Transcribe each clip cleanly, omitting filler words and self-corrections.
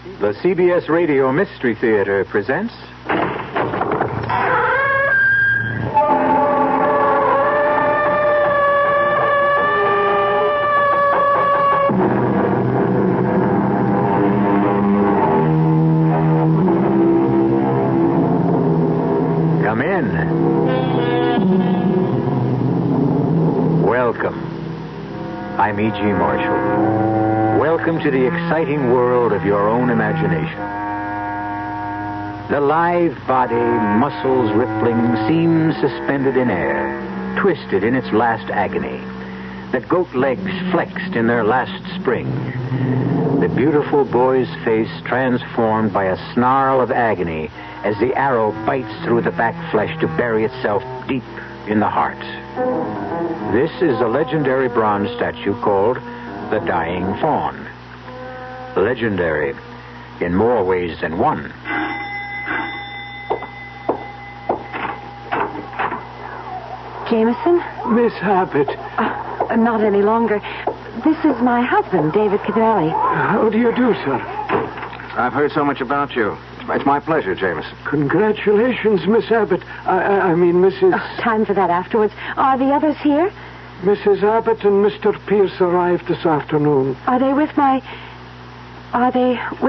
The CBS Radio Mystery Theater presents... Come in. Welcome. I'm E.G. Marshall. Welcome to the exciting world of your own imagination. The lithe body, muscles rippling, seems suspended in air, twisted in its last agony. The goat legs flexed in their last spring. The beautiful boy's face transformed by a snarl of agony as the arrow bites through the back flesh to bury itself deep in the heart. This is a legendary bronze statue called the Dying Fawn. Legendary in more ways than one. Jameson? Miss Abbott. Not any longer. This is my husband, David Cadelli. How do you do, sir? I've heard so much about you. It's my pleasure, Jameson. Congratulations, Miss Abbott. I mean, Mrs. Time for that afterwards. Are the others here? Mrs. Abbott and Mr. Pierce arrived this afternoon. Are they with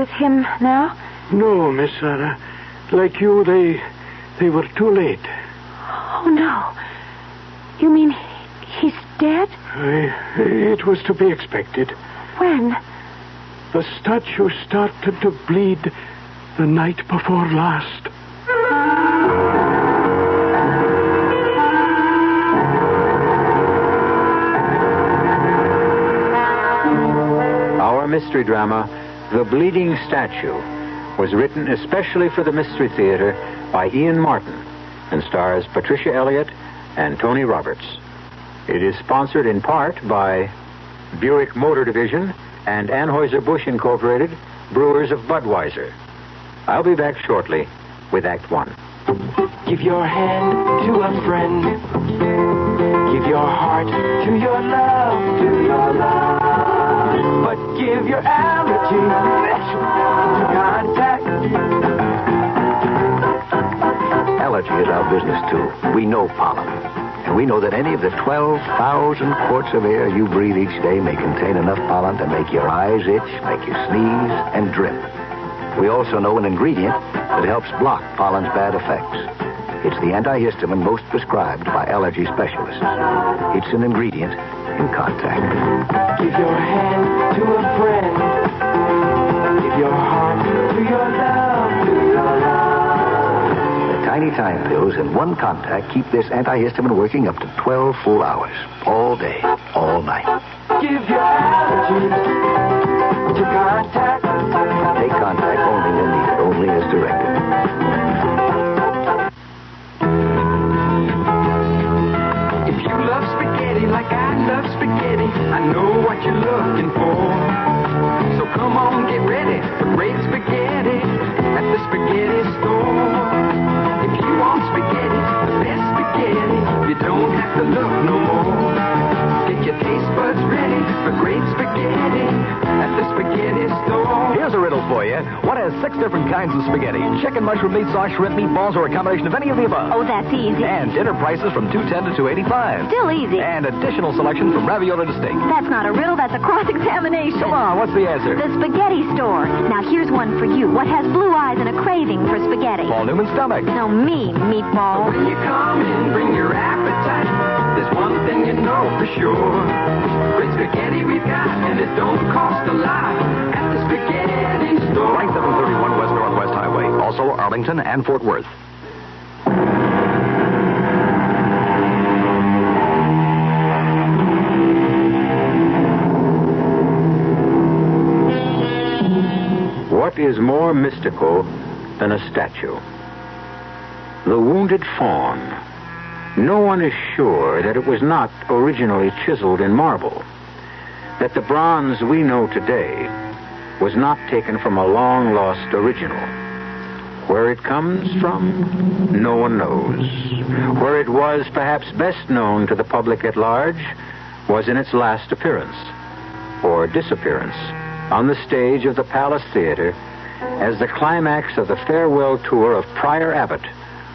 him now? No, Miss Sarah. Like you, they were too late. Oh, no. You mean he's dead? It was to be expected. When? The statue started to bleed the night before last. Our mystery drama, The Bleeding Statue, was written especially for the Mystery Theater by Ian Martin and stars Patricia Elliott and Tony Roberts. It is sponsored in part by Buick Motor Division and Anheuser-Busch Incorporated, brewers of Budweiser. I'll be back shortly with Act One. Give your hand to a friend. Give your heart to your love, But give your allergy to contact. Allergy is our business, too. We know pollen. And we know that any of the 12,000 quarts of air you breathe each day may contain enough pollen to make your eyes itch, make you sneeze, and drip. We also know an ingredient that helps block pollen's bad effects. It's the antihistamine most prescribed by allergy specialists. It's an ingredient in contact. Give your hand to a friend. Give your heart to your love, The tiny time pills in one contact keep this antihistamine working up to 12 full hours. All day, all night. Give your allergy to contact. Take contact only when needed, only as directed. If you love spaghetti like I love spaghetti, I know what you're looking for. So come on, get ready for great spaghetti at the spaghetti store. If you want spaghetti, the best spaghetti, you don't have to look no more. Get your taste buds ready for great spaghetti at the spaghetti store. Here's a riddle for you. What has 6 different kinds of spaghetti? Chicken, mushroom, meat sauce, shrimp, meatballs, or a combination of any of the above? Oh, that's easy. And dinner prices from $2.10 to $2.85. Still easy. And additional selection from ravioli to steak. That's not a riddle, that's a cross-examination. Come on, what's the answer? The spaghetti store. Now, here's one for you. What has blue eyes and a craving for spaghetti? Paul Newman's stomach. No, me, meatball. When you come in, bring your appetite. There's one thing you know for sure. Great spaghetti we've got, and it don't cost a lot at the spaghetti store. 9731 West Northwest Highway. Also Arlington and Fort Worth. What is more mystical than a statue? The wounded fawn. No one is sure that it was not originally chiseled in marble, that the bronze we know today was not taken from a long-lost original. Where it comes from, no one knows. Where it was perhaps best known to the public at large was in its last appearance, or disappearance, on the stage of the Palace Theater as the climax of the farewell tour of Prior Abbott,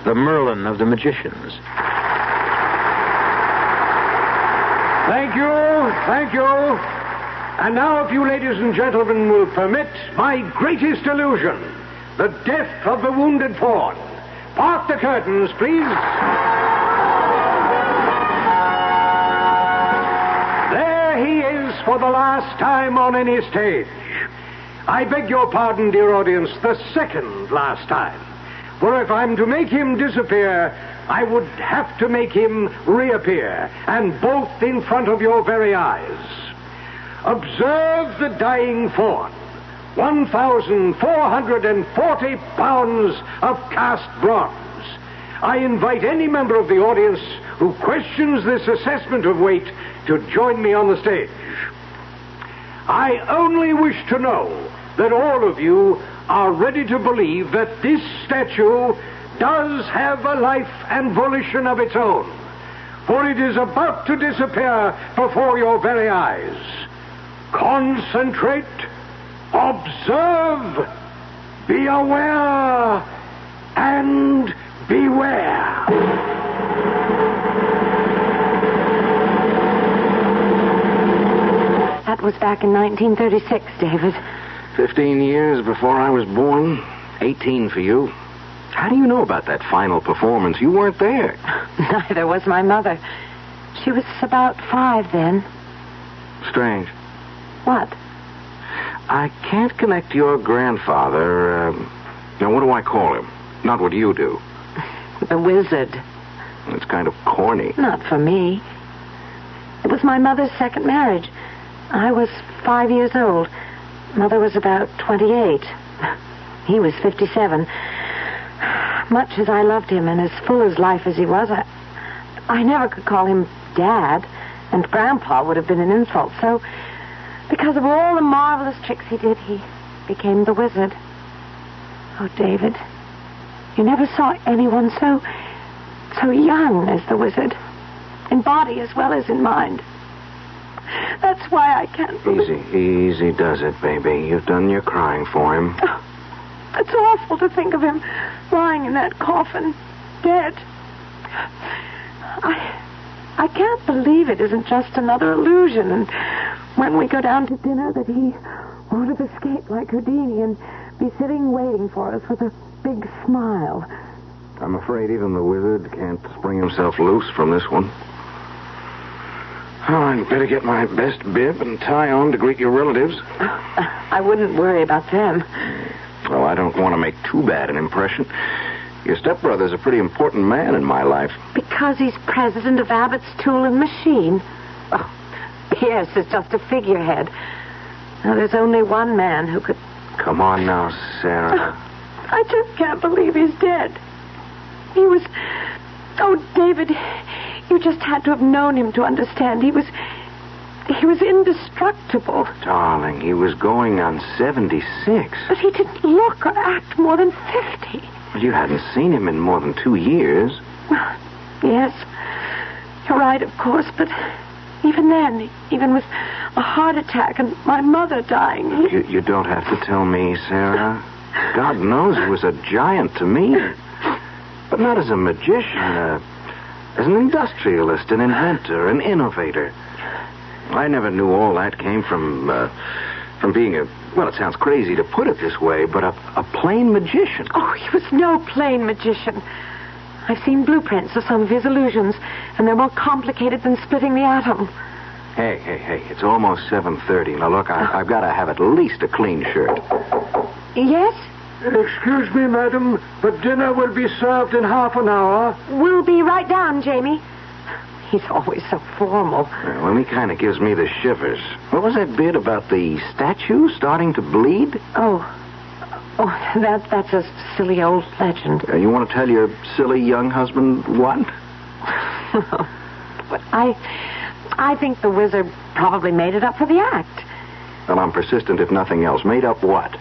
the Merlin of the magicians. Thank you. And now, if you ladies and gentlemen will permit, my greatest illusion, the death of the wounded fawn. Part the curtains, please. There he is for the last time on any stage. I beg your pardon, dear audience, the second last time. For if I'm to make him disappear, I would have to make him reappear, and both in front of your very eyes. Observe the dying fawn. 1,440 pounds of cast bronze. I invite any member of the audience who questions this assessment of weight to join me on the stage. I only wish to know that all of you are ready to believe that this statue does have a life and volition of its own, for it is about to disappear before your very eyes. Concentrate, observe, be aware, and beware. That was back in 1936, David. 15 years before I was born. 18 for you. How do you know about that final performance? You weren't there. Neither was my mother. She was about 5 then. Strange. What? I can't connect your grandfather. Now, what do I call him? Not what you do. The wizard. It's kind of corny. Not for me. It was my mother's second marriage. I was 5 years old. Mother was about 28. He was 57. Much as I loved him and as full of life as he was, I never could call him Dad, and Grandpa would have been an insult. So, because of all the marvelous tricks he did, he became the wizard. Oh, David, you never saw anyone so young as the wizard, in body as well as in mind. That's why I can't believe... Easy does it, baby. You've done your crying for him. Oh, it's awful to think of him lying in that coffin, dead. I can't believe it isn't just another illusion, and when we go down to dinner that he won't have escaped like Houdini and be sitting waiting for us with a big smile. I'm afraid even the wizard can't spring himself loose from this one. Oh, I'd better get my best bib and tie on to greet your relatives. I wouldn't worry about them. Well, I don't want to make too bad an impression. Your stepbrother's a pretty important man in my life. Because he's president of Abbott's Tool and Machine. Oh, Pierce is just a figurehead. Now, there's only one man who could... Come on now, Sarah. I just can't believe he's dead. He was... Oh, David, you just had to have known him to understand. He was indestructible. Darling, he was going on 76. But he didn't look or act more than 50. You hadn't seen him in more than 2 years. Yes, you're right, of course, but even then, even with a heart attack and my mother dying... You don't have to tell me, Sarah. God knows he was a giant to me. But not as a magician, as an industrialist, an inventor, an innovator. I never knew all that came from being a... Well, it sounds crazy to put it this way, but a plain magician. Oh, he was no plain magician. I've seen blueprints of some of his illusions, and they're more complicated than splitting the atom. Hey, it's almost 7:30. Now, look, I've got to have at least a clean shirt. Yes? Excuse me, madam, but dinner will be served in half an hour. We'll be right down, Jamie. He's always so formal. Well, he kind of gives me the shivers. What was that bit about the statue starting to bleed? Oh, that's a silly old legend. You want to tell your silly young husband what? But I think the wizard probably made it up for the act. Well, I'm persistent if nothing else. Made up what?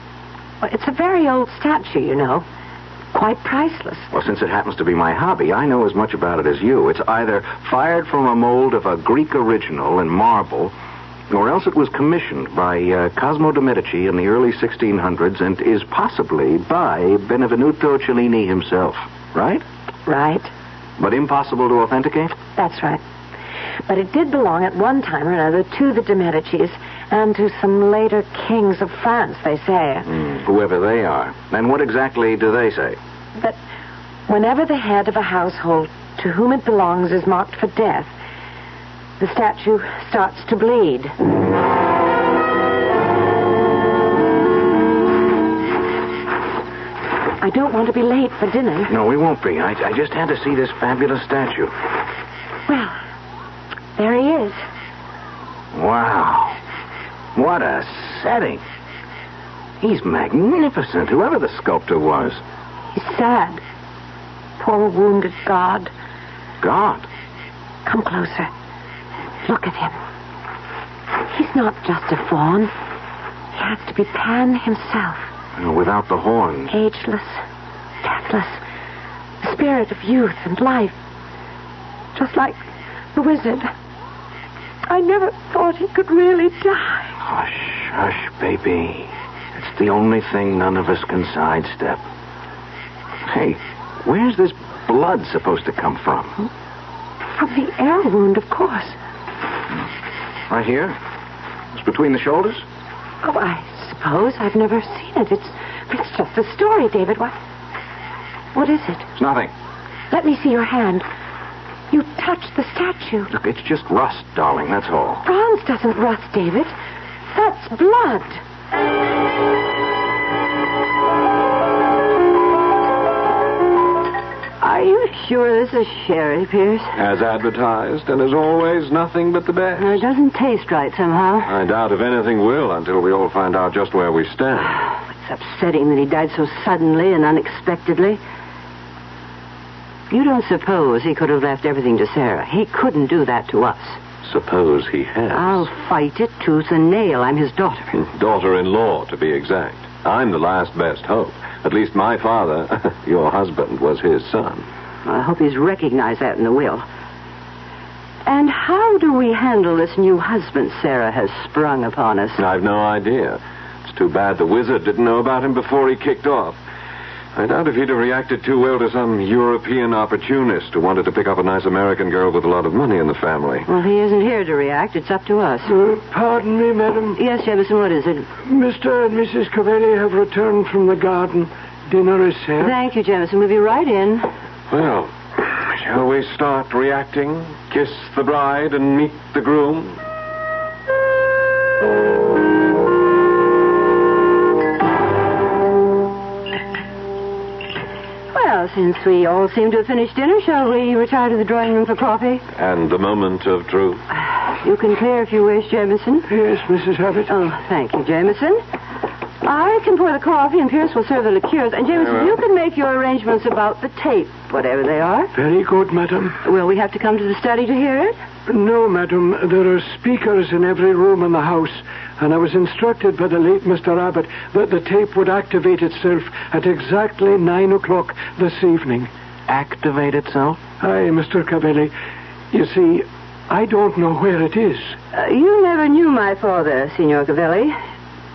Well, it's a very old statue, you know. Quite priceless. Well, since it happens to be my hobby, I know as much about it as you. It's either fired from a mold of a Greek original in marble Or else it was commissioned by Cosimo de' Medici in the early 1600s and is possibly by Benvenuto Cellini himself, right? Right. But impossible to authenticate? That's right. But it did belong at one time or another to the de' Medicis and to some later kings of France, they say. Whoever they are. And what exactly do they say? That whenever the head of a household to whom it belongs is marked for death, the statue starts to bleed. I don't want to be late for dinner. No, we won't be. I just had to see this fabulous statue. Well, there he is. Wow. What a setting. He's magnificent, whoever the sculptor was. He's sad. Poor wounded God. God? Come closer. Look at him. He's not just a faun. He has to be Pan himself. Without the horns. Ageless, deathless, the spirit of youth and life. Just like the wizard. I never thought he could really die. Hush, hush, baby. It's the only thing none of us can sidestep. Hey, where's this blood supposed to come from? From the air wound, of course. Right here? It's between the shoulders? Oh, I suppose. I've never seen it. It's just a story, David. What is it? It's nothing. Let me see your hand. You touched the statue. Look, it's just rust, darling, that's all. Bronze doesn't rust, David. That's blood. Are you sure this is sherry, Pierce? As advertised, and as always, nothing but the best. It doesn't taste right somehow. I doubt if anything will until we all find out just where we stand. It's upsetting that he died so suddenly and unexpectedly. You don't suppose he could have left everything to Sarah? He couldn't do that to us. Suppose he has. I'll fight it tooth and nail. I'm his daughter. Daughter-in-law, to be exact. I'm the last best hope. At least my father, your husband, was his son. I hope he's recognized that in the will. And how do we handle this new husband Sarah has sprung upon us? I've no idea. It's too bad the wizard didn't know about him before he kicked off. I doubt if he'd have reacted too well to some European opportunist who wanted to pick up a nice American girl with a lot of money in the family. Well, he isn't here to react. It's up to us. Pardon me, madam. Yes, Jemison, what is it? Mr. and Mrs. Cavelli have returned from the garden. Dinner is served. Thank you, Jemison. We'll be right in. Well, shall we start reacting? Kiss the bride and meet the groom? Well, since we all seem to have finished dinner, shall we retire to the drawing room for coffee? And the moment of truth. You can clear if you wish, Jameson. Yes, Mrs. Abbott. Oh, thank you, Jameson. I can pour the coffee, and Pierce will serve the liqueurs. And, Jameson, you can make your arrangements about the tape, whatever they are. Very good, madam. Will we have to come to the study to hear it? No, madam. There are speakers in every room in the house, and I was instructed by the late Mr. Abbott that the tape would activate itself at exactly 9 o'clock this evening. Activate itself? Aye, Mr. Cavelli. You see, I don't know where it is. You never knew my father, Signor Cavelli.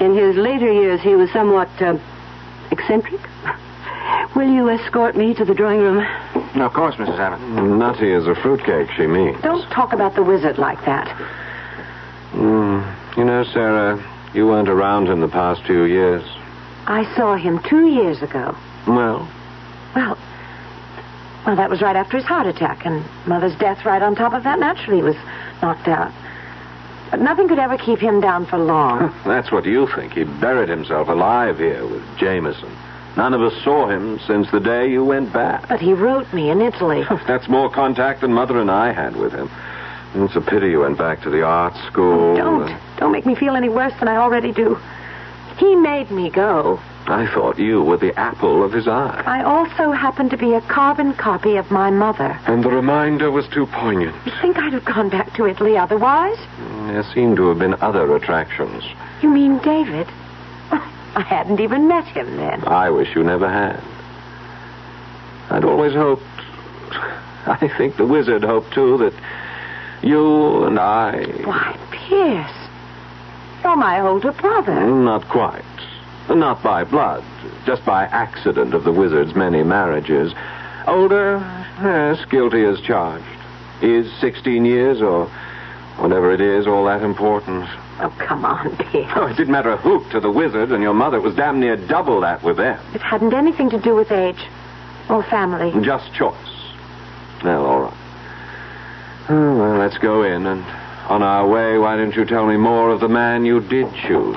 In his later years, he was somewhat eccentric. Will you escort me to the drawing room? No, of course, Mrs. Abbott. Nutty as a fruitcake, she means. Don't talk about the wizard like that. You know, Sarah, you weren't around in the past few years. I saw him 2 years ago. Well, Well, that was right after his heart attack, and Mother's death right on top of that. Naturally, he was knocked out. But nothing could ever keep him down for long. that's what you think. He buried himself alive here with Jameson. None of us saw him since the day you went back. But he wrote me in Italy. That's more contact than Mother and I had with him. It's a pity you went back to the art school. Don't make me feel any worse than I already do. He made me go. I thought you were the apple of his eye. I also happen to be a carbon copy of my mother. And the reminder was too poignant. You think I'd have gone back to Italy otherwise? There seemed to have been other attractions. You mean David? I hadn't even met him then. I wish you never had. I'd always hoped, I think the wizard hoped too, that you and I... Why, Pierce, saw my older brother. Not quite. Not by blood. Just by accident of the wizard's many marriages. Older, yes, guilty as charged. Is 16 years or whatever it is all that important? Oh, come on, Pierce. Oh, it didn't matter a hoot to the wizard and your mother. It was damn near double that with them. It hadn't anything to do with age or family. Just choice. Well, all right. Oh, well, let's go in, and on our way, why don't you tell me more of the man you did choose?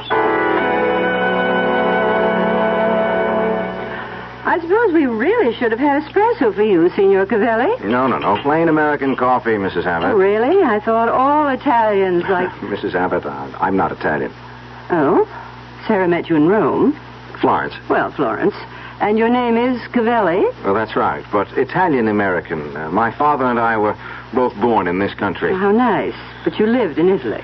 I suppose we really should have had espresso for you, Signor Cavelli. No. Plain American coffee, Mrs. Abbott. Oh, really? I thought all Italians like... Mrs. Abbott, I'm not Italian. Oh? Sarah met you in Rome. Florence. Well, Florence. And your name is Cavelli? Well, that's right, but Italian-American. My father and I were both born in this country. How nice. But you lived in Italy.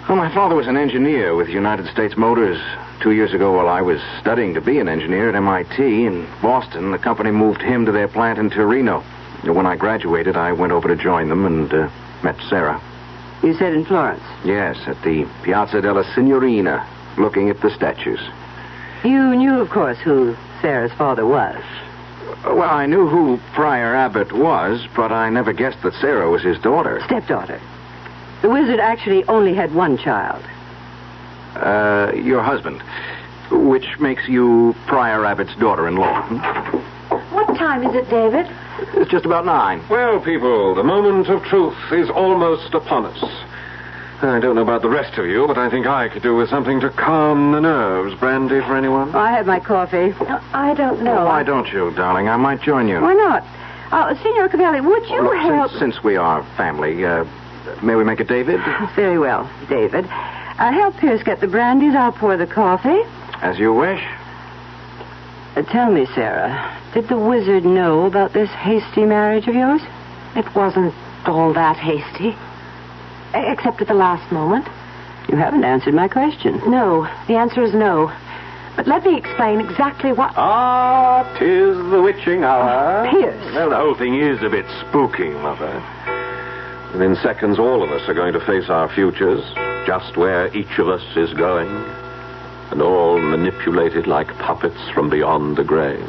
Well, my father was an engineer with United States Motors. 2 years ago, while I was studying to be an engineer at MIT in Boston, the company moved him to their plant in Torino. When I graduated, I went over to join them and met Sarah. You said in Florence? Yes, at the Piazza della Signorina, looking at the statues. You knew, of course, who Sarah's father was. Well, I knew who Prior Abbott was, but I never guessed that Sarah was his daughter. Stepdaughter. The wizard actually only had one child. Your husband, which makes you Prior Abbott's daughter-in-law. What time is it, David? It's just about 9. Well, people, the moment of truth is almost upon us. I don't know about the rest of you, but I think I could do with something to calm the nerves. Brandy for anyone? I had my coffee. I don't know. Why don't you, darling? I might join you. Why not? Signor Cavelli, would you Look, help... Since we are family, may we make it David? Very well, David. Help Pierce get the brandies. I'll pour the coffee. As you wish. Tell me, Sarah, did the wizard know about this hasty marriage of yours? It wasn't all that hasty. Except at the last moment. You haven't answered my question. No, the answer is no. But let me explain exactly what... Ah, 'tis the witching hour. Pierce. Well, the whole thing is a bit spooky, Mother. Within seconds, all of us are going to face our futures, just where each of us is going, and all manipulated like puppets from beyond the grave.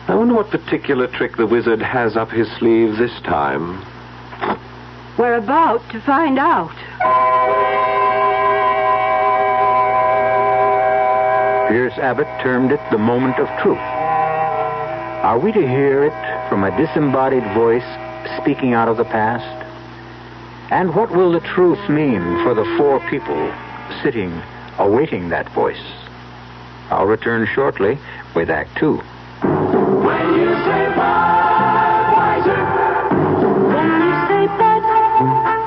I wonder what particular trick the wizard has up his sleeve this time. We're about to find out. Pierce Abbott termed it the moment of truth. Are we to hear it from a disembodied voice speaking out of the past? And what will the truth mean for the 4 people sitting, awaiting that voice? I'll return shortly with Act 2. When you say Budweiser, When you say Bud,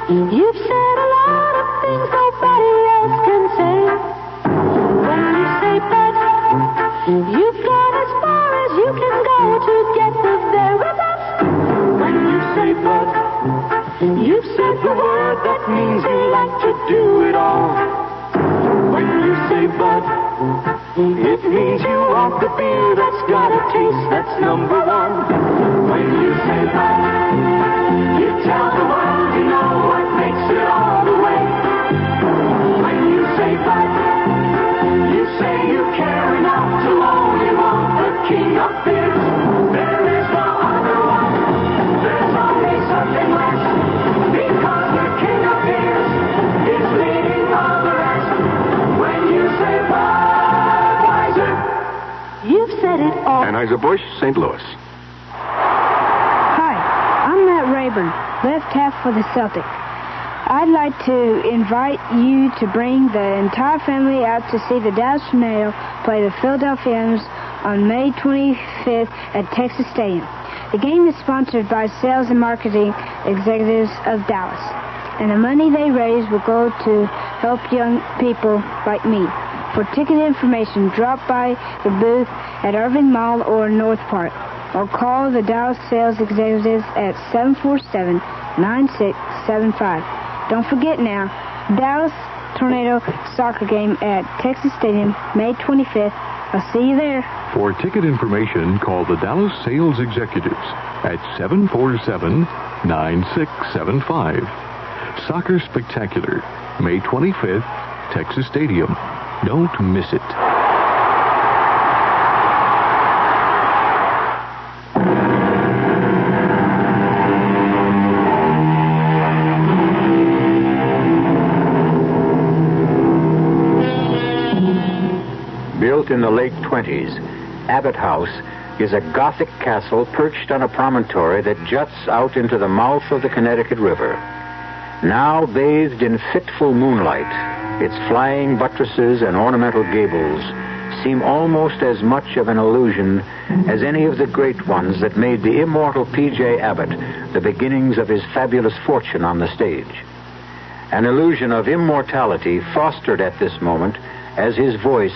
you've said a lot of things nobody else can say. When you say Bud, you've gone as far as you can go to get the very best. when you say Bud, You've said the word that means you like to do it all. when you say Bud, It means you want the beer that's got a taste that's number one. when you say Bud, You tell the world you know what makes it all the way. when you say Bud, You say you care enough to only want the king of beers. There is no other one. There's only something less. Because the king of beers is leading all the rest. When you say Budweiser, you've said it all. Anheuser-Busch, St. Louis. Hi, I'm Matt Rayburn, left half for the Celtic. I'd like to invite you to bring the entire family out to see the Dallas Tornado play the Philadelphians on May 25th at Texas Stadium. The game is sponsored by Sales and Marketing Executives of Dallas, and the money they raise will go to help young people like me. For ticket information, drop by the booth at Irving Mall or North Park, or call the Dallas Sales Executives at 747-9675. Don't forget now, Dallas Tornado soccer game at Texas Stadium, May 25th. I'll see you there. For ticket information, call the Dallas Sales Executives at 747-9675. Soccer Spectacular, May 25th Texas Stadium. Don't miss it. Built in the late 20s, Abbott House is a Gothic castle perched on a promontory that juts out into the mouth of the Connecticut River. Now bathed in fitful moonlight, its flying buttresses and ornamental gables seem almost as much of an illusion as any of the great ones that made the immortal P.J. Abbott the beginnings of his fabulous fortune on the stage. An illusion of immortality fostered at this moment as his voice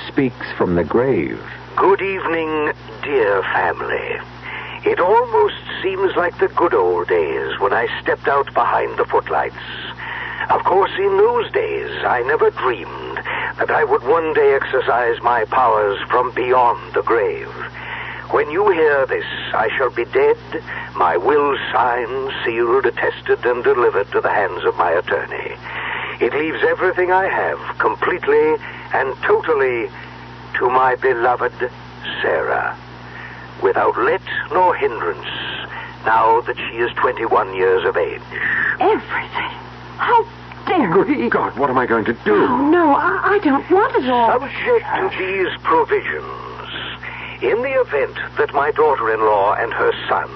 speaks from the grave. Good evening, dear family. It almost seems like the good old days when I stepped out behind the footlights. Of course, in those days, I never dreamed that I would one day exercise my powers from beyond the grave. When you hear this, I shall be dead, my will signed, sealed, attested, and delivered to the hands of my attorney. It leaves everything I have completely and totally to my beloved Sarah, without let nor hindrance, now that she is 21 years of age. Everything? How dare he? God, what am I going to do? Oh, no, I don't want it all. Subject to these provisions, in the event that my daughter-in-law and her son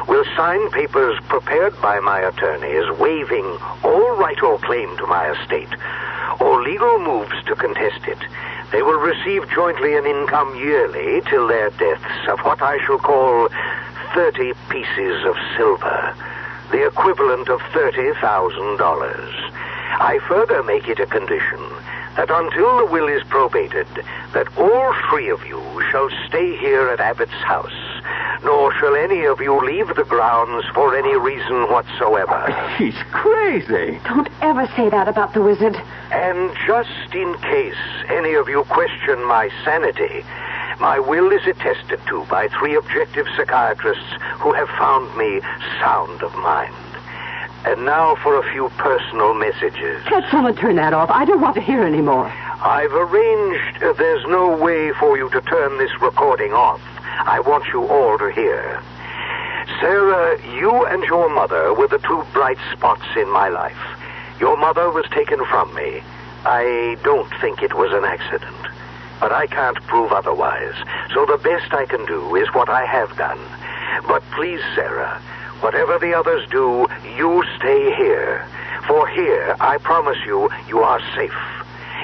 will sign papers prepared by my attorneys waiving all right or claim to my estate, or legal moves to contest it, they will receive jointly an income yearly till their deaths of what I shall call 30 pieces of silver, the equivalent of $30,000. I further make it a condition that until the will is probated, that all three of you shall stay here at Abbott's house, nor shall any of you leave the grounds for any reason whatsoever. He's crazy. Don't ever say that about the wizard. And just in case any of you question my sanity, my will is attested to by 3 objective psychiatrists who have found me sound of mind. And now for a few personal messages. Can't someone turn that off? I don't want to hear any more. I've arranged there's no way for you to turn this recording off. I want you all to hear. Sarah, you and your mother were the 2 bright spots in my life. Your mother was taken from me. I don't think it was an accident, but I can't prove otherwise. So the best I can do is what I have done. But please, Sarah, whatever the others do, you stay here. For here, I promise you, you are safe.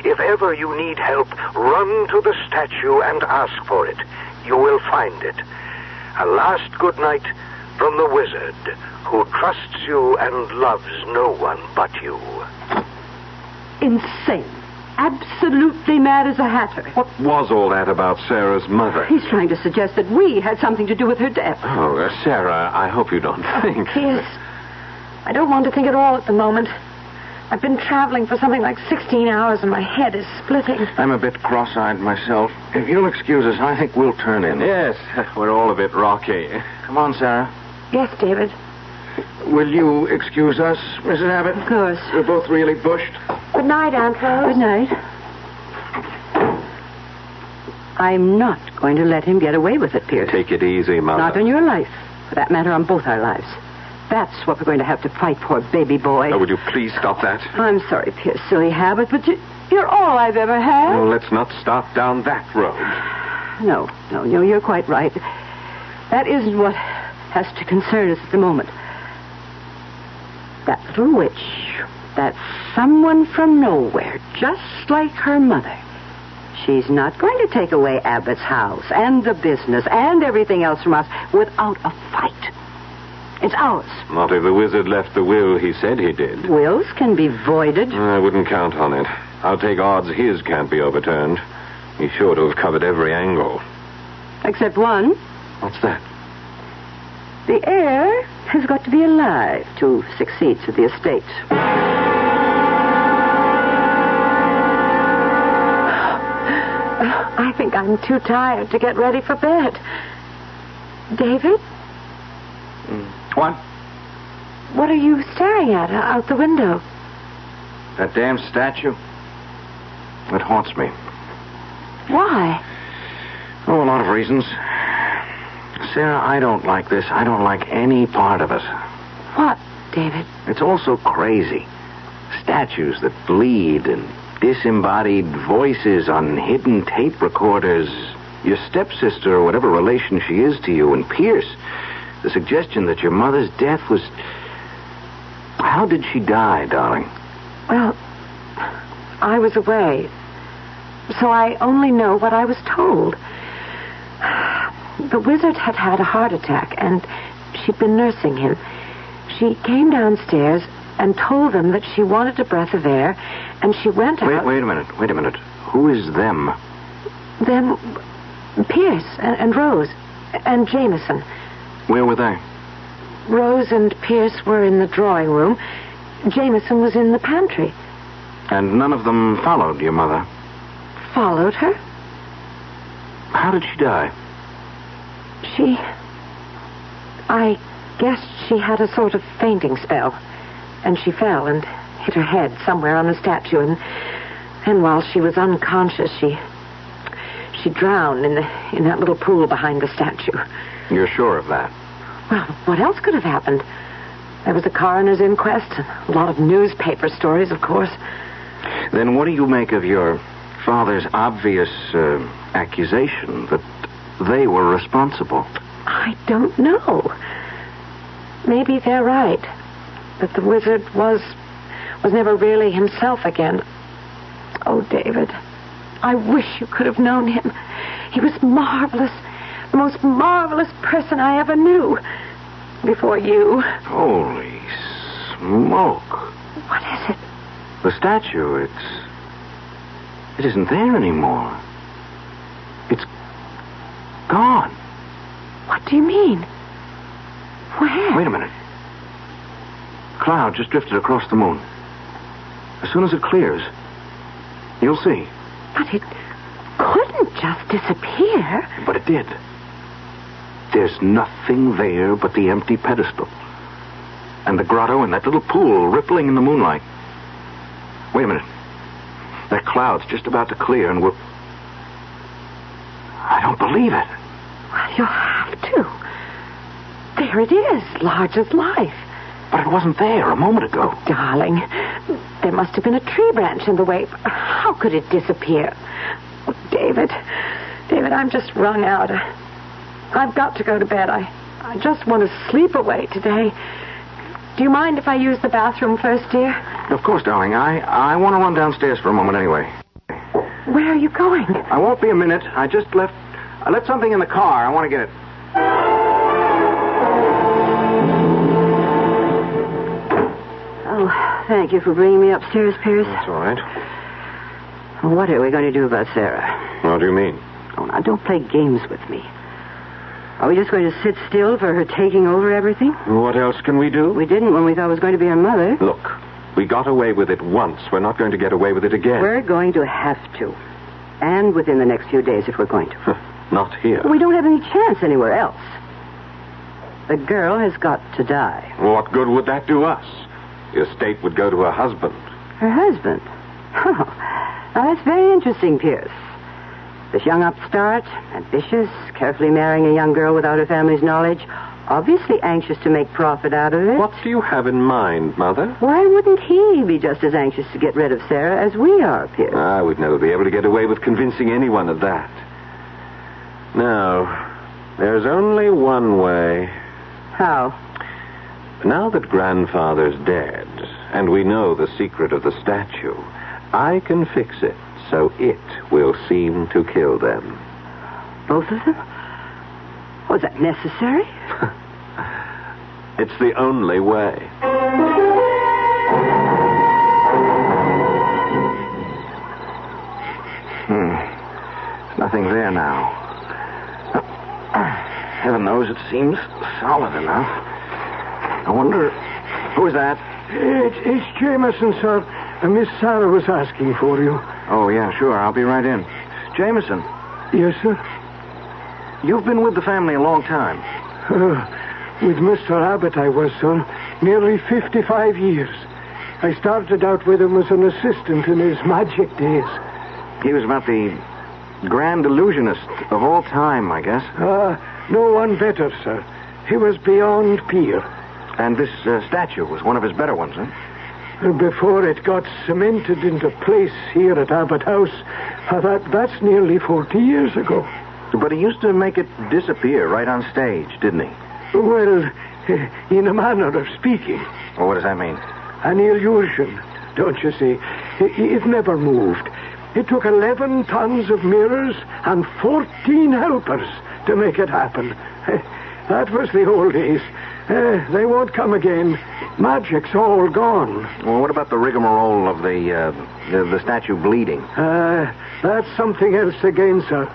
If ever you need help, run to the statue and ask for it. You will find it. A last good night from the wizard, who trusts you and loves no one but you. Insane. Absolutely mad as a hatter. What was all that about Sarah's mother? He's trying to suggest that we had something to do with her death. Oh, Sarah, I hope you don't think... Yes. I don't want to think at all at the moment. I've been traveling for something like 16 hours and my head is splitting. I'm a bit cross-eyed myself. If you'll excuse us, I think we'll turn in. Yes, we're all a bit rocky. Come on, Sarah. Yes, David. Will you excuse us, Mrs. Abbott? Of course. We're both really bushed. Good night, Aunt Rose. Good night. I'm not going to let him get away with it, Pierce. Take it easy, Mother. Not on your life. For that matter, on both our lives. That's what we're going to have to fight for, baby boy. Oh, would you please stop that? I'm sorry, Pierce, silly habit, but you're all I've ever had. Well, let's not start down that road. No, you're quite right. That isn't what has to concern us at the moment. That little witch, that someone from nowhere, just like her mother. She's not going to take away Abbott's house and the business and everything else from us without a fight. It's ours. Not if the wizard left the will he said he did. Wills can be voided. I wouldn't count on it. I'll take odds his can't be overturned. He's sure to have covered every angle. Except one. What's that? The heir has got to be alive to succeed to the estate. I think I'm too tired to get ready for bed. David? What? What are you staring at out the window? That damn statue? It haunts me. Why? Oh, a lot of reasons. Sarah, I don't like this. I don't like any part of it. What, David? It's all so crazy. Statues that bleed and disembodied voices on hidden tape recorders. Your stepsister or whatever relation she is to you, and Pierce. The suggestion that your mother's death was... How did she die, darling? Well, I was away, so I only know what I was told. The wizard had had a heart attack, and she'd been nursing him. She came downstairs and told them that she wanted a breath of air, and she went out... Wait a minute. Who is them? Then Pierce and Rose and Jameson. Where were they? Rose and Pierce were in the drawing room. Jameson was in the pantry. And none of them followed your mother? Followed her? How did she die? I guessed she had a sort of fainting spell. And she fell and hit her head somewhere on the statue. And while she was unconscious, she drowned in that little pool behind the statue. You're sure of that? Well, what else could have happened? There was a coroner's inquest, and a lot of newspaper stories, of course. Then what do you make of your father's obvious accusation that they were responsible? I don't know. Maybe they're right. That the wizard was never really himself again. Oh, David, I wish you could have known him. He was marvelous. The most marvelous person I ever knew. Before you. Holy smoke. What is it? The statue, it isn't there anymore. It's gone. What do you mean? Where? Wait a minute. Cloud just drifted across the moon. As soon as it clears, you'll see. But it couldn't just disappear. But it did. There's nothing there but the empty pedestal. And the grotto and that little pool rippling in the moonlight. Wait a minute. That cloud's just about to clear and we're... I don't believe it. Well, you'll have to. There it is, large as life. But it wasn't there a moment ago. Oh, darling, there must have been a tree branch in the way. How could it disappear? Oh, David, I'm just wrung out. I've got to go to bed. I just want to sleep away today. Do you mind if I use the bathroom first, dear? Of course, darling. I want to run downstairs for a moment anyway. Where are you going? I won't be a minute. I left something in the car. I want to get it. Oh, thank you for bringing me upstairs, Pierce. That's all right. What are we going to do about Sarah? What do you mean? Oh, now, don't play games with me. Are we just going to sit still for her taking over everything? What else can we do? We didn't when we thought it was going to be her mother. Look, we got away with it once. We're not going to get away with it again. We're going to have to. And within the next few days if we're going to. Not here. We don't have any chance anywhere else. The girl has got to die. What good would that do us? The estate would go to her husband. Her husband? Oh, now that's very interesting, Pierce. This young upstart, ambitious, carefully marrying a young girl without her family's knowledge, obviously anxious to make profit out of it. What do you have in mind, Mother? Why wouldn't he be just as anxious to get rid of Sarah as we are, Pierce? I would never be able to get away with convincing anyone of that. No, there's only one way. How? Now that Grandfather's dead, and we know the secret of the statue, I can fix it so it will seem to kill them. Both of them? Was that necessary? It's the only way. There's nothing there now. Heaven knows it seems solid enough. I wonder... Who is that? It's Jameson, sir. Miss Sarah was asking for you. Oh, yeah, sure. I'll be right in. Jameson. Yes, sir? You've been with the family a long time. With Mr. Abbott, I was, sir. Nearly 55 years. I started out with him as an assistant in his magic days. He was about the grand illusionist of all time, I guess. No one better, sir. He was beyond peer. And this statue was one of his better ones, huh? Before it got cemented into place here at Abbott House, that's nearly 40 years ago. But he used to make it disappear right on stage, didn't he? Well, in a manner of speaking. Well, what does that mean? An illusion, don't you see? It never moved. It took 11 tons of mirrors and 14 helpers to make it happen. That was the old days. They won't come again. Magic's all gone. Well, what about the rigmarole of the statue bleeding? That's something else again, sir.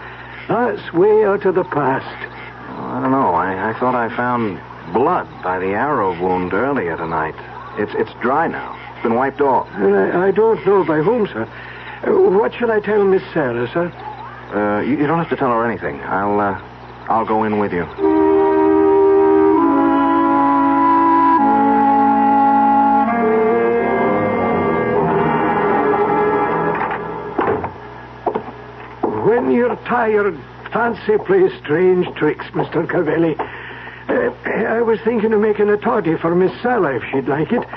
That's way out of the past. Well, I don't know. I thought I found blood by the arrow wound earlier tonight. It's dry now. It's been wiped off. I don't know by whom, sir. What should I tell Miss Sarah, sir? You don't have to tell her anything. I'll go in with you. When you're tired, fancy plays strange tricks, Mr. Cavelli. I was thinking of making a toddy for Miss Sarah, if she'd like it.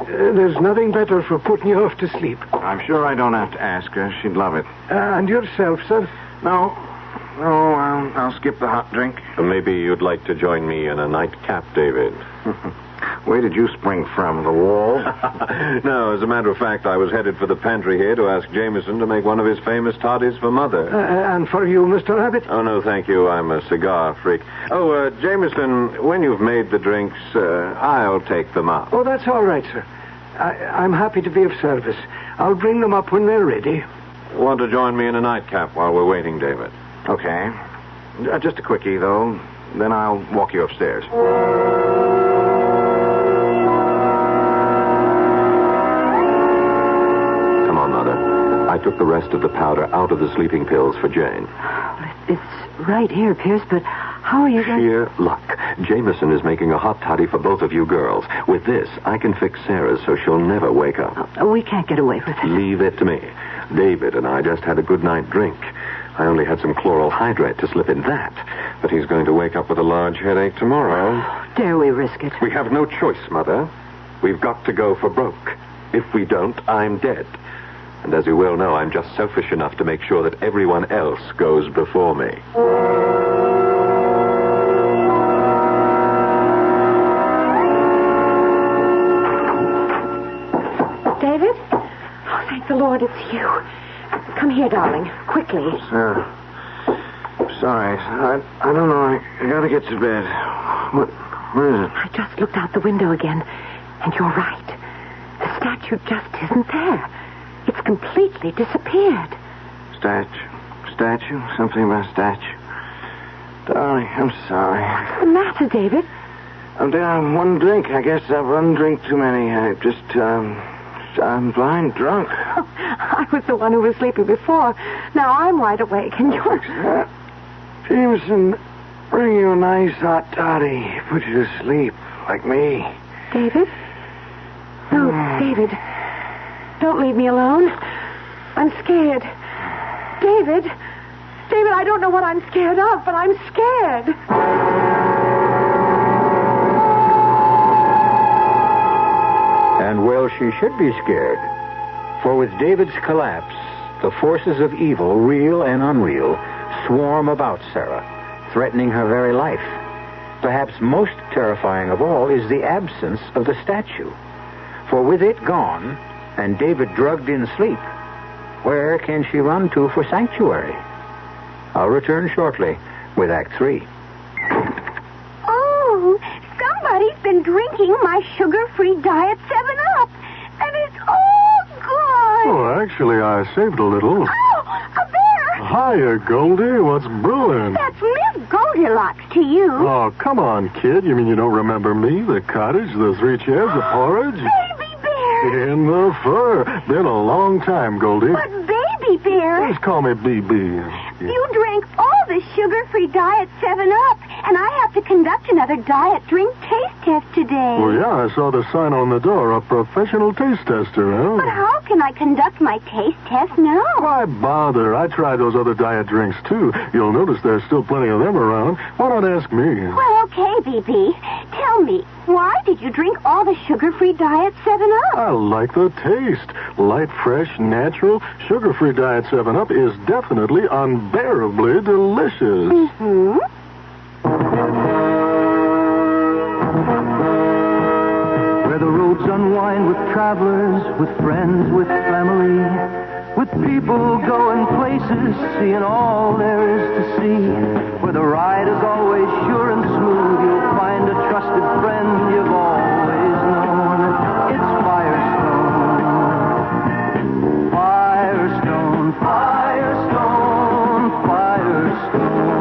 There's nothing better for putting you off to sleep. I'm sure I don't have to ask her. She'd love it. And yourself, sir? No, I'll skip the hot drink. Maybe you'd like to join me in a nightcap, David. Where did you spring from? The wall? No, as a matter of fact, I was headed for the pantry here to ask Jameson to make one of his famous toddies for Mother. And for you, Mr. Abbott? Oh, no, thank you. I'm a cigar freak. Oh, Jameson, when you've made the drinks, I'll take them up. Oh, that's all right, sir. I'm happy to be of service. I'll bring them up when they're ready. Want to join me in a nightcap while we're waiting, David? Okay. Just a quickie, though. Then I'll walk you upstairs. I took the rest of the powder out of the sleeping pills for Jane. It's right here, Pierce, but how are you going... Sheer luck. Jameson is making a hot toddy for both of you girls. With this, I can fix Sarah's so she'll never wake up. Oh, we can't get away with it. Leave it to me. David and I just had a good night drink. I only had some chloral hydrate to slip in that. But he's going to wake up with a large headache tomorrow. Dare we risk it? We have no choice, Mother. We've got to go for broke. If we don't, I'm dead. And as you well know, I'm just selfish enough to make sure that everyone else goes before me. David? Oh, thank the Lord it's you. Come here, darling. Quickly. Sarah. Sorry. I don't know. I gotta get to bed. What is it? I just looked out the window again, and you're right. The statue just isn't there. It's completely disappeared. Statue? Something about statue. Darling, I'm sorry. What's the matter, David? I'm down one drink. I guess I've one drink too many. I'm blind drunk. Oh, I was the one who was sleeping before. Now I'm wide awake, and you're... Jameson, bring you a nice hot toddy. Put you to sleep, like me. David? No, David. Don't leave me alone. I'm scared. David, I don't know what I'm scared of, but I'm scared. And well, she should be scared. For with David's collapse, the forces of evil, real and unreal, swarm about Sarah, threatening her very life. Perhaps most terrifying of all is the absence of the statue. For with it gone, and David drugged in sleep, where can she run to for sanctuary? I'll return shortly with Act 3. Oh, somebody's been drinking my sugar-free diet 7-Up, and it's all gone. Oh, actually, I saved a little. Oh, a bear! Hiya, Goldie. What's brewing? That's Miss Goldilocks to you. Oh, come on, kid. You mean you don't remember me? The cottage, the 3 chairs, the porridge? Baby bear! In the fur. Been a long time, Goldie. But baby bear... Just call me BB. You drank all the sugar-free diet 7-Up, and I have to conduct another diet drink taste test today. Well, yeah, I saw the sign on the door, a professional taste tester, But huh? how can I conduct my taste test now? Why bother? I tried those other diet drinks, too. You'll notice there's still plenty of them around. Why not ask me? Well, okay, BB. Tell me, why did you drink all the sugar-free Diet 7-Up? I like the taste. Light, fresh, natural, sugar-free Diet 7-Up is definitely unbearably delicious. Mm-hmm. Where the roads unwind with travelers, with friends, with family, with people going places, seeing all there is to see. Where the ride is always sure and smooth, you'll find a trusted friend you've always known. It's Firestone. Firestone, Firestone, Firestone.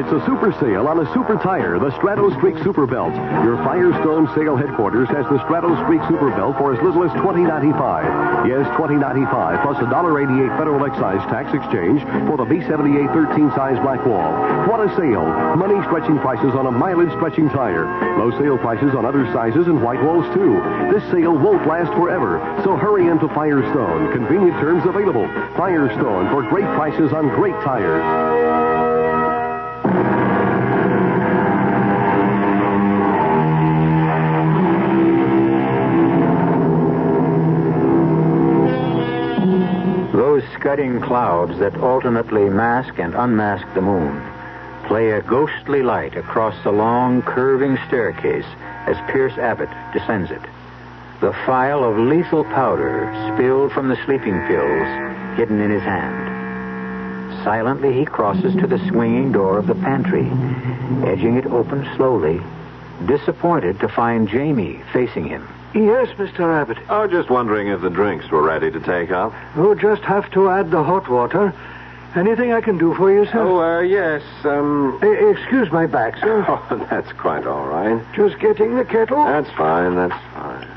It's a super sale on a super tire, the Strato Streak Super Belt. Your Firestone sale headquarters has the Strato Streak Super Belt for as little as $20.95. Yes, $20.95 plus $1.88 federal excise tax exchange for the B78 13 size black wall. What a sale! Money stretching prices on a mileage stretching tire. Low sale prices on other sizes and white walls too. This sale won't last forever, so hurry into Firestone. Convenient terms available. Firestone for great prices on great tires. Those scudding clouds that alternately mask and unmask the moon play a ghostly light across the long, curving staircase as Pierce Abbott descends it. The phial of lethal powder spilled from the sleeping pills hidden in his hand. Silently, he crosses to the swinging door of the pantry, edging it open slowly, disappointed to find Jamie facing him. Yes, Mr. Abbott. Oh, just wondering if the drinks were ready to take up. Oh, just have to add the hot water. Anything I can do for you, sir? Oh, yes, Excuse my back, sir. Oh, that's quite all right. Just getting the kettle. That's fine, that's fine.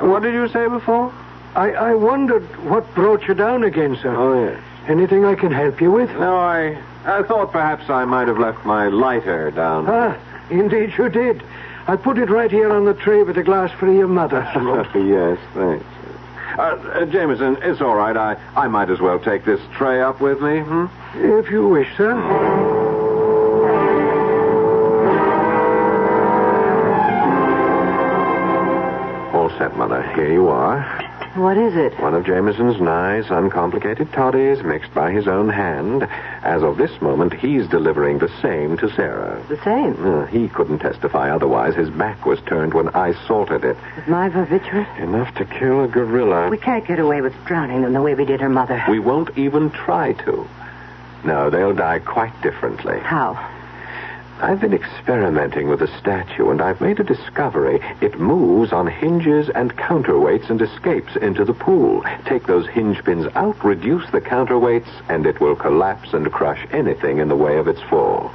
What did you say before? I wondered what brought you down again, sir. Oh, yes. Anything I can help you with? No, I thought perhaps I might have left my lighter down. Ah, indeed you did. I put it right here on the tray with a glass for your mother. Yes, thanks. Jameson, it's all right. I might as well take this tray up with me, hmm? If you wish, sir. All set, Mother. Here you are. What is it? One of Jameson's nice, uncomplicated toddies mixed by his own hand. As of this moment, he's delivering the same to Sarah. The same? He couldn't testify otherwise. His back was turned when I salted it. With my barbiturate? Enough to kill a gorilla. We can't get away with drowning them the way we did her mother. We won't even try to. No, they'll die quite differently. How? I've been experimenting with the statue, and I've made a discovery. It moves on hinges and counterweights and escapes into the pool. Take those hinge pins out, reduce the counterweights, and it will collapse and crush anything in the way of its fall.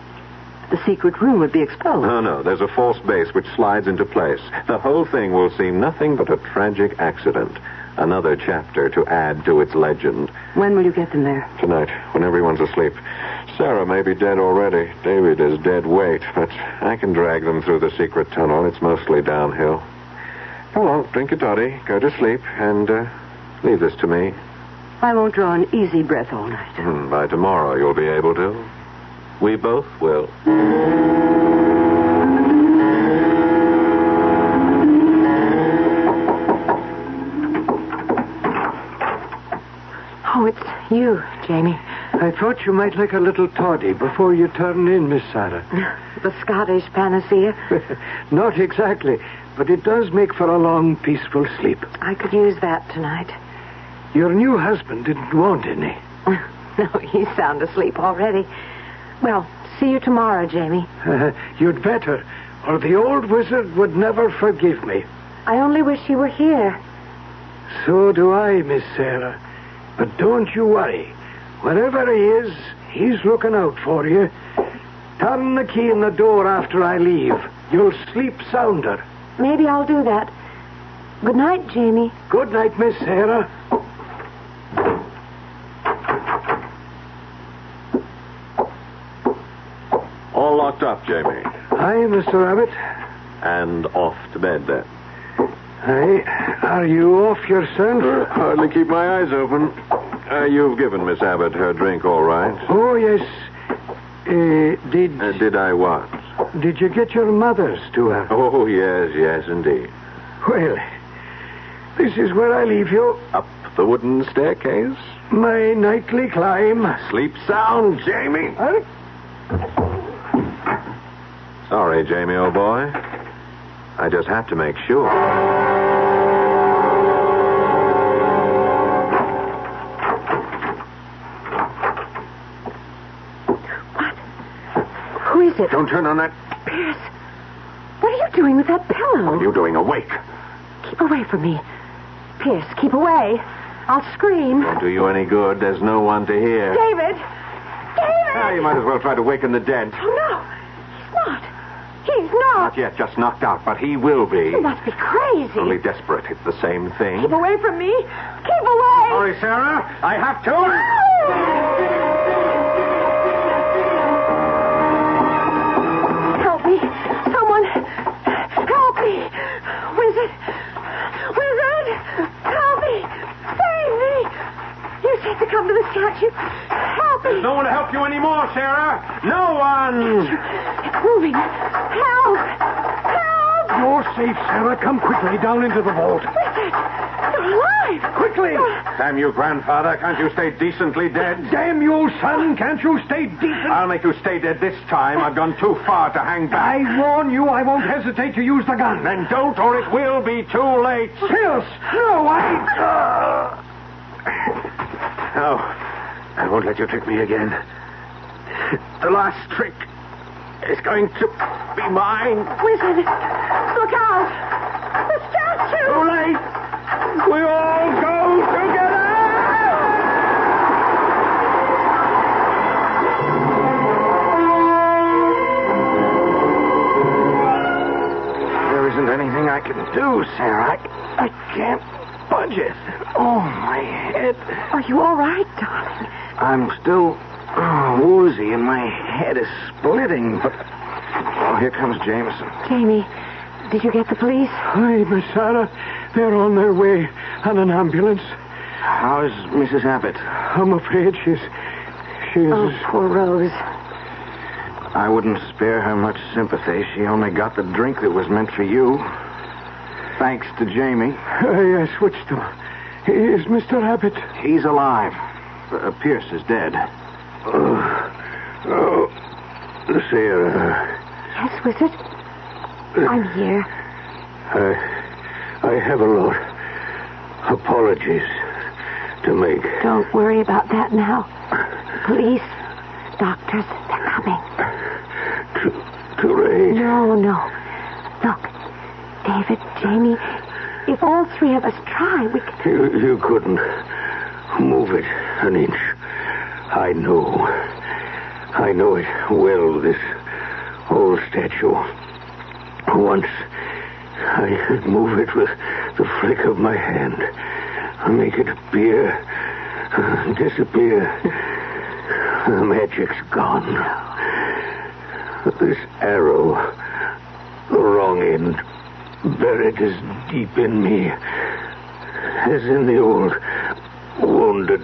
The secret room would be exposed. No, there's a false base which slides into place. The whole thing will seem nothing but a tragic accident. Another chapter to add to its legend. When will you get them there? Tonight, when everyone's asleep. Sarah may be dead already. David is dead weight, but I can drag them through the secret tunnel. It's mostly downhill. Come on, drink your toddy, go to sleep, and leave this to me. I won't draw an easy breath all night. By tomorrow, you'll be able to. We both will. Oh, it's you, Jamie. I thought you might like a little toddy before you turn in, Miss Sarah. The Scottish panacea? Not exactly, but it does make for a long, peaceful sleep. I could use that tonight. Your new husband didn't want any. No, he's sound asleep already. Well, see you tomorrow, Jamie. You'd better, or the old wizard would never forgive me. I only wish he were here. So do I, Miss Sarah. But don't you worry. Wherever he is, he's looking out for you. Turn the key in the door after I leave. You'll sleep sounder. Maybe I'll do that. Good night, Jamie. Good night, Miss Sarah. All locked up, Jamie. Hi, Mr. Abbott. And off to bed then. Hi. Are you off yourself? Hardly keep my eyes open. You've given Miss Abbott her drink, all right? Oh, yes. Did I what? Did you get your mother's to her? Oh, yes, indeed. Well, this is where I leave you. Up the wooden staircase? My nightly climb. Sleep sound, Jamie. Sorry, Jamie, old boy. I just have to make sure. Who is it? Don't turn on that. Pierce, what are you doing with that pillow? What are you doing awake? Keep away from me. Pierce, keep away. I'll scream. Won't do you any good. There's no one to hear. David! David! You might as well try to waken the dead. Oh, no. He's not. He's not. Not yet, just knocked out, but he will be. You must be crazy. Only desperate. It's the same thing. Keep away from me. Keep away. Sorry, Sarah. I have to. Help me. Someone. Help me. Wizard. Wizard. Help me. Save me. You said to come to the statue. Help me. There's no one to help you anymore, Sarah. No one. It's moving. Help. Help. You're safe, Sarah. Come quickly down into the vault. Wizard. You're alive. Quickly. Damn you, grandfather. Can't you stay decently dead? Damn you, son. Can't you stay decent? I'll make you stay dead this time. I've gone too far to hang back. I warn you, I won't hesitate to use the gun. Then don't, or it will be too late. Pierce! No, No, I won't let you trick me again. The last trick is going to be mine. Wizard. Look out. The statue. Too late. We all go together. There isn't anything I can do, Sarah. I can't budge it. Oh, my head. Are you all right, darling? I'm still woozy and my head is splitting, but... Oh, here comes Jameson. Jamie, did you get the police? Hi, Miss Sarah. They're on their way on an ambulance. How is Mrs. Abbott? I'm afraid she's... Oh, poor Rose. I wouldn't spare her much sympathy. She only got the drink that was meant for you. Thanks to Jamie. Yes, which to... Is Mr. Abbott? He's alive. Pierce is dead. Sarah. Yes, Wizard? I'm here. I have a lot. Apologies to make. Don't worry about that now. Police, doctors, they're coming. Too late. No. Look, David, Jamie, if all three of us try, we could... You couldn't move it an inch. I know it well, this old statue. Once I could move it with the flick of my hand. Make it appear, disappear. The magic's gone. This arrow, the wrong end, buried as deep in me as in the old wounded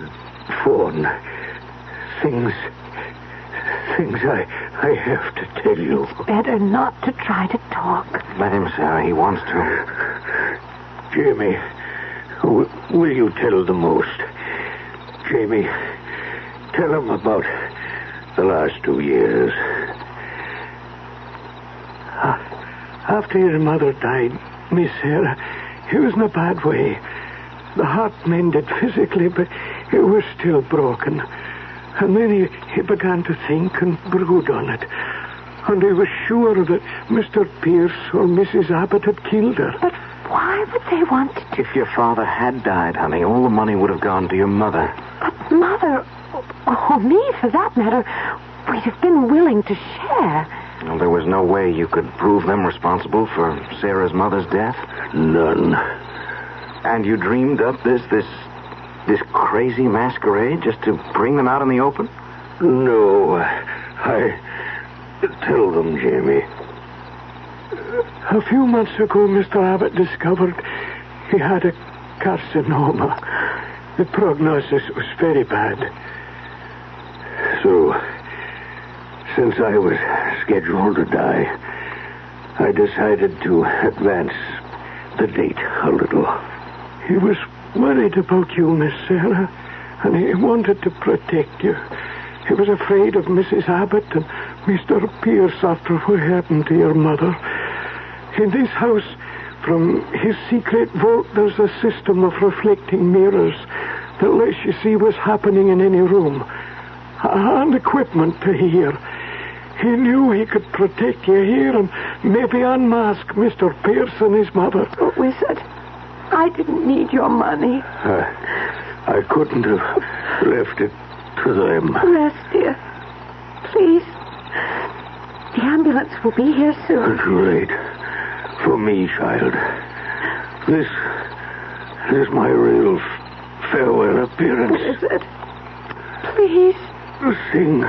fawn. Things I have to tell you. It's better not to try to talk. Let him, Sarah. He wants to. Jamie, will you tell the most? Jamie, tell him about the last 2 years. After your mother died, Miss Sarah, he was in a bad way. The heart mended physically, but it was still broken. And then he began to think and brood on it. And he was sure that Mr. Pierce or Mrs. Abbott had killed her. But why would they want to... If your father had died, honey, all the money would have gone to your mother. But Mother, or me for that matter, we'd have been willing to share. Well, there was no way you could prove them responsible for Sarah's mother's death? None. And you dreamed up this crazy masquerade just to bring them out in the open? No, I tell them, Jamie. A few months ago, Mr. Abbott discovered he had a carcinoma. The prognosis was very bad. So, since I was scheduled to die, I decided to advance the date a little. He was worried about you, Miss Sarah, and he wanted to protect you. He was afraid of Mrs. Abbott and Mr. Pierce after what happened to your mother. In this house, from his secret vault, there's a system of reflecting mirrors that lets you see what's happening in any room, and equipment to hear. He knew he could protect you here and maybe unmask Mr. Pierce and his mother. Oh, Wizard, I didn't need your money. I couldn't have left it to them. Rest, dear. Please. The ambulance will be here soon. Too late. For me, child. This is my real farewell appearance. Wizard, please. Sing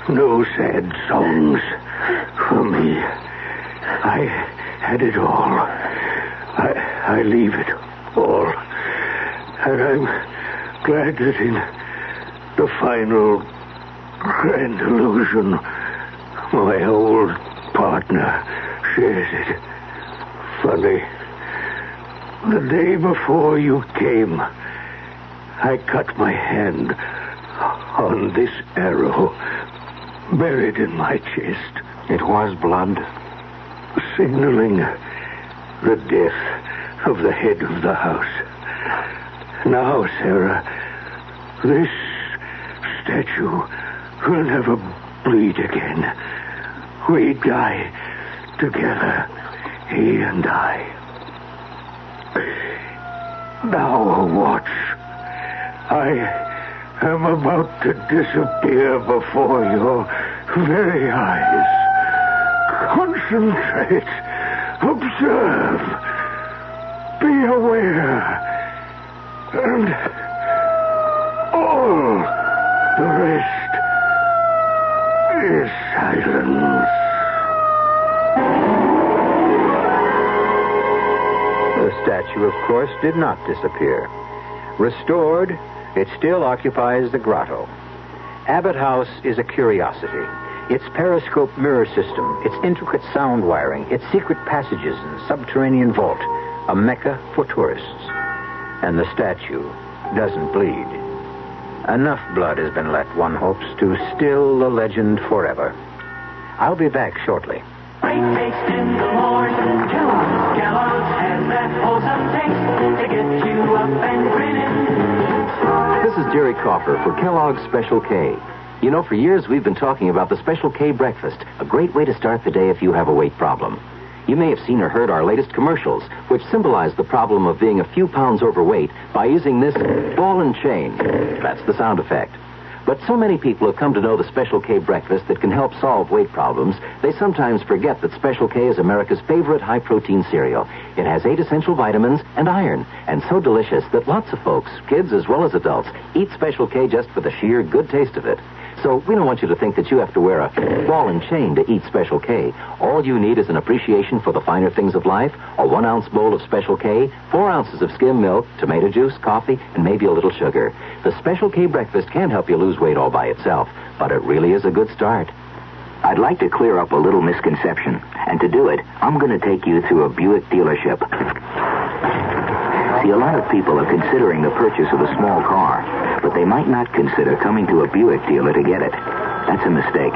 no sad songs for me. I had it all. I leave it all. And I'm glad that in the final grand illusion, my old partner shares it. Funny. The day before you came, I cut my hand on this arrow buried in my chest. It was blood. Signaling the death of the head of the house. Now, Sarah, this statue will never bleed again. We die together, he and I. Now watch. I am about to disappear before your very eyes. Concentrate. Observe. Be aware. And all the rest is silence. The statue, of course, did not disappear. Restored, it still occupies the grotto. Abbott House is a curiosity. Its periscope mirror system, its intricate sound wiring, its secret passages and subterranean vault, a mecca for tourists. And the statue doesn't bleed. Enough blood has been let, one hopes, to still the legend forever. I'll be back shortly. Great taste in the morning. Kellogg's has that wholesome taste to get you up and grinning. This is Jerry Coffer for Kellogg's Special K. You know, for years we've been talking about the Special K breakfast, a great way to start the day if you have a weight problem. You may have seen or heard our latest commercials, which symbolize the problem of being a few pounds overweight by using this ball and chain. That's the sound effect. But so many people have come to know the Special K breakfast that can help solve weight problems, they sometimes forget that Special K is America's favorite high-protein cereal. It has 8 essential vitamins and iron, and so delicious that lots of folks, kids as well as adults, eat Special K just for the sheer good taste of it. So we don't want you to think that you have to wear a ball and chain to eat Special K. All you need is an appreciation for the finer things of life, a 1-ounce bowl of Special K, 4 ounces of skim milk, tomato juice, coffee, and maybe a little sugar. The Special K breakfast can help you lose weight all by itself, but it really is a good start. I'd like to clear up a little misconception, and to do it, I'm going to take you through a Buick dealership. See, a lot of people are considering the purchase of a small car, but they might not consider coming to a Buick dealer to get it. That's a mistake,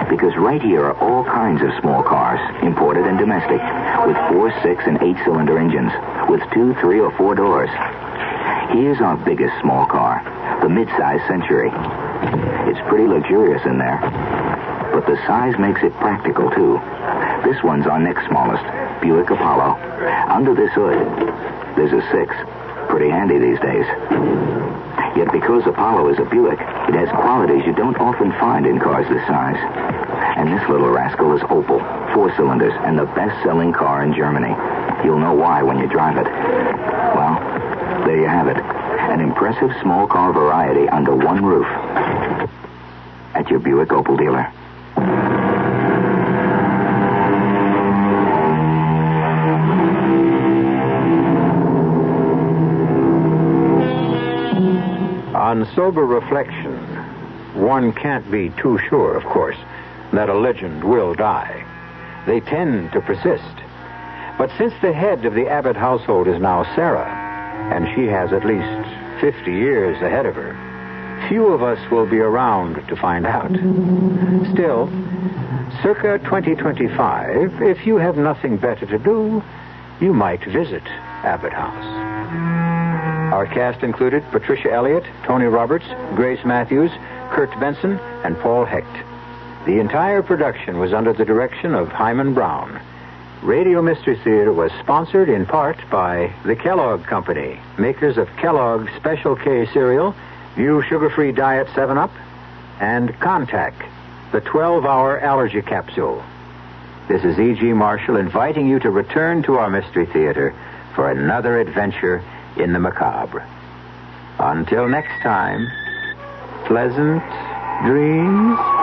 because right here are all kinds of small cars, imported and domestic, with 4, 6, and 8-cylinder engines, with 2, 3, or 4 doors. Here's our biggest small car, the mid-size Century. It's pretty luxurious in there, but the size makes it practical, too. This one's our next smallest, Buick Apollo. Under this hood, there's a 6. Pretty handy these days. Yet because Apollo is a Buick, it has qualities you don't often find in cars this size. And this little rascal is Opel, 4 cylinders, and the best-selling car in Germany. You'll know why when you drive it. Well, there you have it. An impressive small car variety under one roof. At your Buick, Opel dealer. On sober reflection, one can't be too sure, of course, that a legend will die. They tend to persist. But since the head of the Abbott household is now Sarah, and she has at least 50 years ahead of her, few of us will be around to find out. Still, circa 2025, if you have nothing better to do, you might visit Abbott House. Our cast included Patricia Elliott, Tony Roberts, Grace Matthews, Kurt Benson, and Paul Hecht. The entire production was under the direction of Hyman Brown. Radio Mystery Theater was sponsored in part by the Kellogg Company, makers of Kellogg's Special K cereal, View Sugar-Free Diet 7-Up, and Contact, the 12-hour allergy capsule. This is E.G. Marshall inviting you to return to our Mystery Theater for another adventure in the macabre. Until next time, pleasant dreams.